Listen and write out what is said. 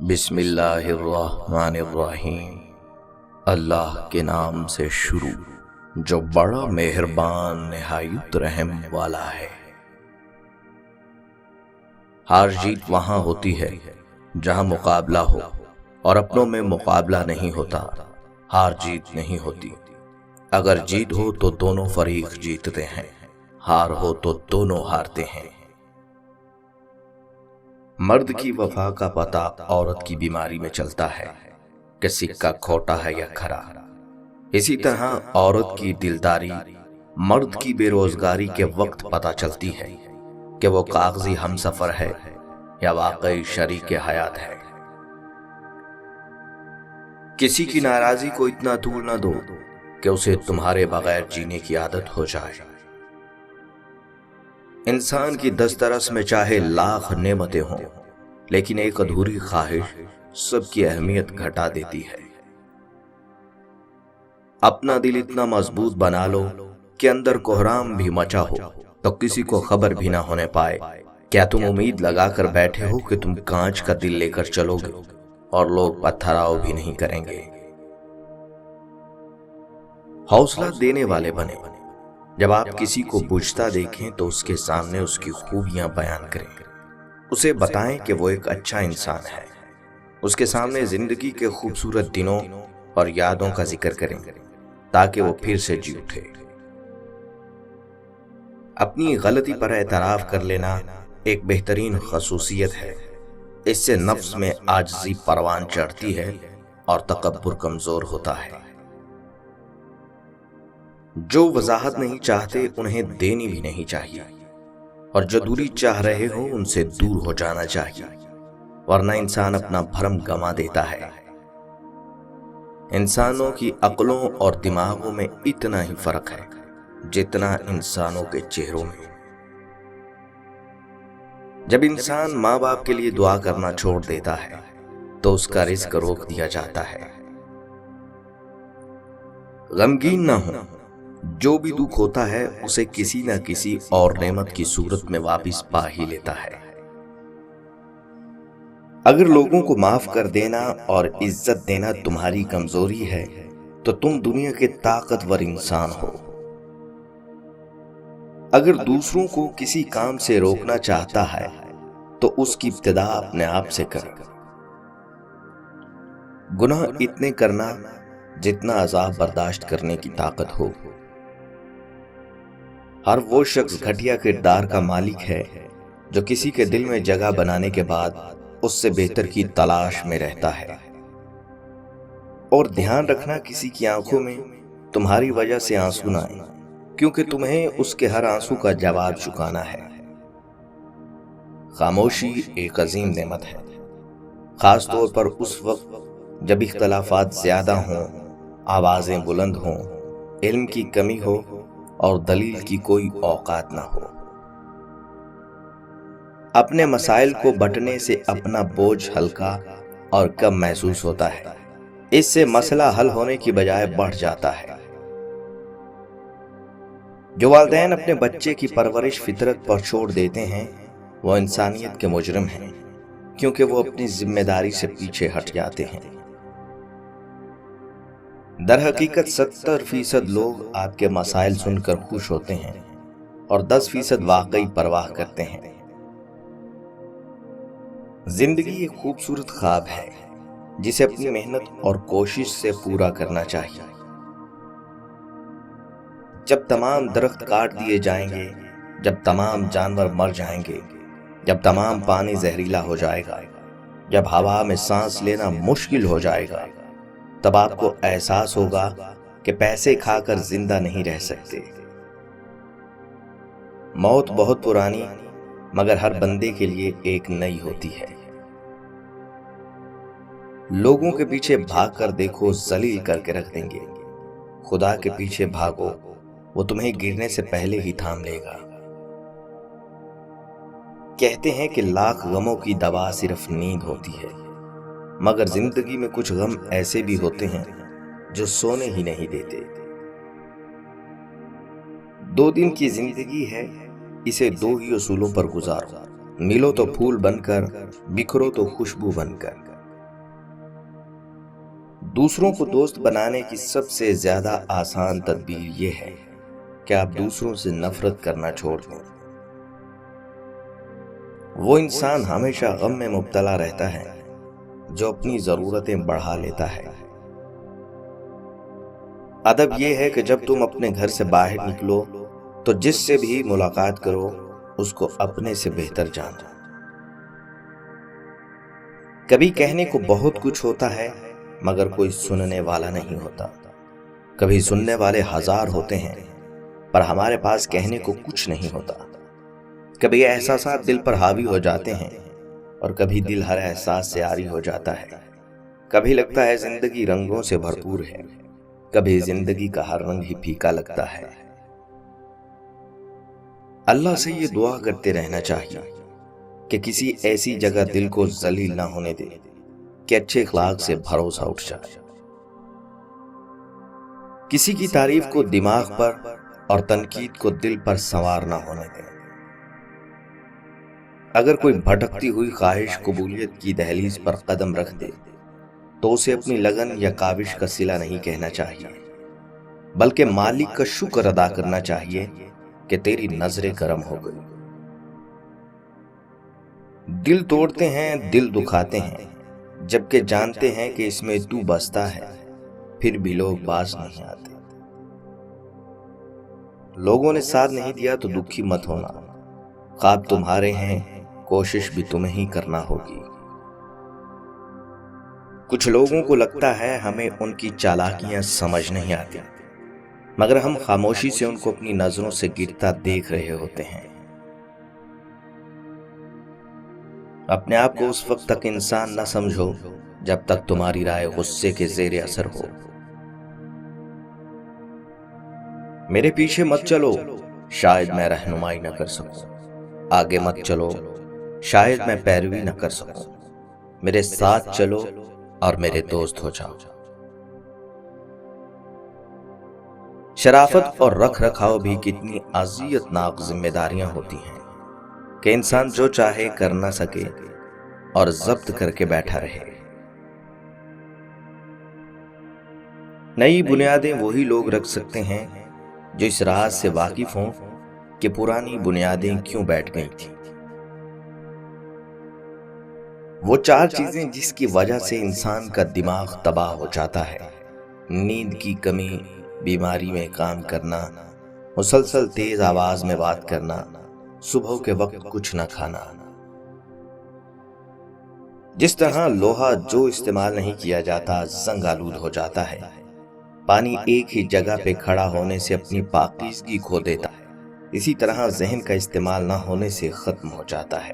بسم اللہ الرحمن الرحیم۔ اللہ کے نام سے شروع جو بڑا مہربان نہایت رحم والا ہے۔ ہار جیت وہاں ہوتی ہے جہاں مقابلہ ہو اور اپنوں میں مقابلہ نہیں ہوتا، ہار جیت نہیں ہوتی۔ اگر جیت ہو تو دونوں فریق جیتتے ہیں، ہار ہو تو دونوں ہارتے ہیں۔ مرد کی وفا کا پتہ عورت کی بیماری میں چلتا ہے کہ سکہ کھوٹا ہے یا کھرا۔ اسی طرح عورت کی دلداری مرد کی بے روزگاری کے وقت پتہ چلتی ہے کہ وہ کاغذی ہم سفر ہے یا واقعی شریک حیات ہے۔ کسی کی ناراضی کو اتنا طول نہ دو کہ اسے تمہارے بغیر جینے کی عادت ہو جائے۔ انسان کی دسترس میں چاہے لاکھ نعمتیں ہوں، لیکن ایک ادھوری خواہش سب کی اہمیت گھٹا دیتی ہے۔ اپنا دل اتنا مضبوط بنا لو کہ اندر کوہرام بھی مچا ہو تو کسی کو خبر بھی نہ ہونے پائے۔ کیا تم امید لگا کر بیٹھے ہو کہ تم کانچ کا دل لے کر چلو گے اور لوگ پتھراؤ بھی نہیں کریں گے؟ حوصلہ دینے والے بنے۔ جب آپ کسی کو بجھتا دیکھیں تو اس کے سامنے اس کی خوبیاں بیان کریں، اسے بتائیں کہ وہ ایک اچھا انسان ہے۔ اس کے سامنے زندگی کے خوبصورت دنوں اور یادوں کا ذکر کریں تاکہ وہ پھر سے جی اٹھے۔ اپنی غلطی پر اعتراف کر لینا ایک بہترین خصوصیت ہے۔ اس سے نفس میں عاجزی پروان چڑھتی ہے اور تکبر کمزور ہوتا ہے۔ جو وضاحت نہیں چاہتے انہیں دینی بھی نہیں چاہیے، اور جو دوری چاہ رہے ہو ان سے دور ہو جانا چاہیے، ورنہ انسان اپنا بھرم گما دیتا ہے۔ انسانوں کی عقلوں اور دماغوں میں اتنا ہی فرق ہے جتنا انسانوں کے چہروں میں۔ جب انسان ماں باپ کے لیے دعا کرنا چھوڑ دیتا ہے تو اس کا رزق روک دیا جاتا ہے۔ غمگین نہ ہو، جو بھی دکھ ہوتا ہے اسے کسی نہ کسی اور نعمت کی صورت میں واپس پا ہی لیتا ہے۔ اگر لوگوں کو معاف کر دینا اور عزت دینا تمہاری کمزوری ہے تو تم دنیا کے طاقتور انسان ہو۔ اگر دوسروں کو کسی کام سے روکنا چاہتا ہے تو اس کی ابتدا اپنے آپ سے کر۔ گناہ اتنے کرنا جتنا عذاب برداشت کرنے کی طاقت ہو۔ ہر وہ شخص گھٹیا کردار کا مالک ہے جو کسی کے دل میں جگہ بنانے کے بعد اس سے بہتر کی تلاش میں رہتا ہے۔ اور دھیان رکھنا کسی کی آنکھوں میں تمہاری وجہ سے آنسو نہ آئے، کیونکہ تمہیں اس کے ہر آنسو کا جواب چکانا ہے۔ خاموشی ایک عظیم نعمت ہے، خاص طور پر اس وقت جب اختلافات زیادہ ہوں، آوازیں بلند ہوں، علم کی کمی ہو اور دلیل کی کوئی اوقات نہ ہو۔ اپنے مسائل کو بٹنے سے اپنا بوجھ ہلکا اور کم محسوس ہوتا ہے۔ اس سے مسئلہ حل ہونے کی بجائے بڑھ جاتا ہے۔ جو والدین اپنے بچے کی پرورش فطرت پر چھوڑ دیتے ہیں وہ انسانیت کے مجرم ہیں، کیونکہ وہ اپنی ذمہ داری سے پیچھے ہٹ جاتے ہیں۔ در حقیقت 70% لوگ آپ کے مسائل سن کر خوش ہوتے ہیں اور 10% واقعی پرواہ کرتے ہیں۔ زندگی ایک خوبصورت خواب ہے جسے اپنی محنت اور کوشش سے پورا کرنا چاہیے۔ جب تمام درخت کاٹ دیے جائیں گے، جب تمام جانور مر جائیں گے، جب تمام پانی زہریلا ہو جائے گا، جب ہوا میں سانس لینا مشکل ہو جائے گا، تب آپ کو احساس ہوگا کہ پیسے کھا کر زندہ نہیں رہ سکتے۔ موت بہت پرانی مگر ہر بندے کے لیے ایک نئی ہوتی ہے۔ لوگوں کے پیچھے بھاگ کر دیکھو، ذلیل کر کے رکھ دیں گے۔ خدا کے پیچھے بھاگو، وہ تمہیں گرنے سے پہلے ہی تھام لے گا۔ کہتے ہیں کہ لاکھ غموں کی دوا صرف نیند ہوتی ہے، مگر زندگی میں کچھ غم ایسے بھی ہوتے ہیں جو سونے ہی نہیں دیتے۔ 2 دن کی زندگی ہے، اسے 2 ہی اصولوں پر گزارو، ملو تو پھول بن کر، بکھرو تو خوشبو بن کر۔ دوسروں کو دوست بنانے کی سب سے زیادہ آسان تدبیر یہ ہے کہ آپ دوسروں سے نفرت کرنا چھوڑ دیں۔ وہ انسان ہمیشہ غم میں مبتلا رہتا ہے جو اپنی ضرورتیں بڑھا لیتا ہے۔ ادب یہ ہے کہ جب تم اپنے گھر سے باہر نکلو تو جس سے بھی ملاقات کرو اس کو اپنے سے بہتر جانو۔ کبھی کہنے کو بہت کچھ ہوتا ہے مگر کوئی سننے والا نہیں ہوتا۔ کبھی سننے والے ہزار ہوتے ہیں پر ہمارے پاس کہنے کو کچھ نہیں ہوتا۔ کبھی احساسات دل پر حاوی ہو جاتے ہیں اور کبھی دل ہر احساس سے عاری ہو جاتا ہے۔ کبھی لگتا ہے زندگی رنگوں سے بھرپور ہے، کبھی زندگی کا ہر رنگ ہی پھیکا لگتا ہے۔ اللہ سے یہ دعا کرتے رہنا چاہیے کہ کسی ایسی جگہ دل کو ذلیل نہ ہونے دے کہ اچھے اخلاق سے بھروسہ اٹھ جائے۔ کسی کی تعریف کو دماغ پر اور تنقید کو دل پر سوار نہ ہونے دیں۔ اگر کوئی بھٹکتی ہوئی خواہش قبولیت کی دہلیز پر قدم رکھ دے تو اسے اپنی لگن یا کاوش کا صلہ نہیں کہنا چاہیے، بلکہ مالک کا شکر ادا کرنا چاہیے کہ تیری نظریں کرم ہو گئی۔ دل توڑتے ہیں، دل دکھاتے ہیں، جبکہ جانتے ہیں کہ اس میں تو بستا ہے، پھر بھی لوگ باز نہیں آتے۔ لوگوں نے ساتھ نہیں دیا تو دکھی مت ہونا، خواب تمہارے ہیں، کوشش بھی تمہیں ہی کرنا ہوگی۔ کچھ لوگوں کو لگتا ہے ہمیں ان کی چالاکیاں سمجھ نہیں آتی، مگر ہم خاموشی سے ان کو اپنی نظروں سے گرتا دیکھ رہے ہوتے ہیں۔ اپنے آپ کو اس وقت تک انسان نہ سمجھو جب تک تمہاری رائے غصے کے زیر اثر ہو۔ میرے پیچھے مت چلو، شاید میں رہنمائی نہ کر سکوں۔ آگے مت چلو، شاید میں پیروی نہ کر سکوں۔ میرے ساتھ چلو اور میرے دوست ہو جاؤ۔ شرافت اور رکھ رکھاؤ بھی کتنی اذیت ناک ذمہ داریاں ہوتی ہیں کہ انسان جو چاہے کر نہ سکے اور ضبط کر کے بیٹھا رہے۔ نئی بنیادیں وہی لوگ رکھ سکتے ہیں جو اس راز سے واقف ہوں کہ پرانی بنیادیں کیوں بیٹھ گئی تھیں۔ وہ 4 چیزیں جس کی وجہ سے انسان کا دماغ تباہ ہو جاتا ہے: نیند کی کمی، بیماری میں کام کرنا، مسلسل تیز آواز میں بات کرنا، صبح کے وقت کچھ نہ کھانا۔ جس طرح لوہا جو استعمال نہیں کیا جاتا زنگ آلود ہو جاتا ہے، پانی ایک ہی جگہ پہ کھڑا ہونے سے اپنی پاکیزگی کھو دیتا ہے، اسی طرح ذہن کا استعمال نہ ہونے سے ختم ہو جاتا ہے۔